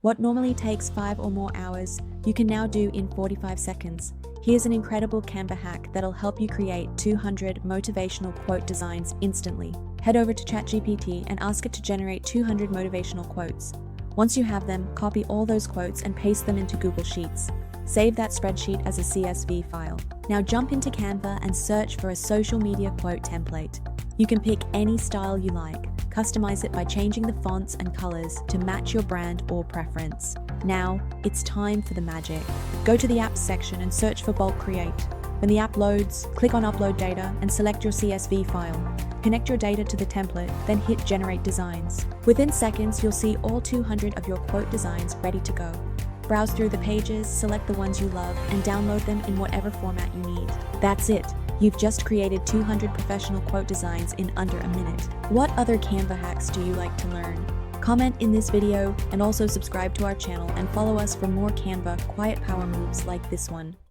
What normally takes 5 or more hours, you can now do in 45 seconds. Here's an incredible Canva hack that'll help you create 200 motivational quote designs instantly. Head over to ChatGPT and ask it to generate 200 motivational quotes. Once you have them, copy all those quotes and paste them into Google Sheets. Save that spreadsheet as a CSV file. Now jump into Canva and search for a social media quote template. You can pick any style you like. Customize it by changing the fonts and colors to match your brand or preference. Now, it's time for the magic. Go to the Apps section and search for Bulk Create. When the app loads, click on Upload Data and select your CSV file. Connect your data to the template, then hit Generate Designs. Within seconds, you'll see all 200 of your quote designs ready to go. Browse through the pages, select the ones you love, and download them in whatever format you need. That's it. You've just created 200 professional quote designs in under a minute. What other Canva hacks do you like to learn? Comment in this video and also subscribe to our channel and follow us for more Canva quiet power moves like this one.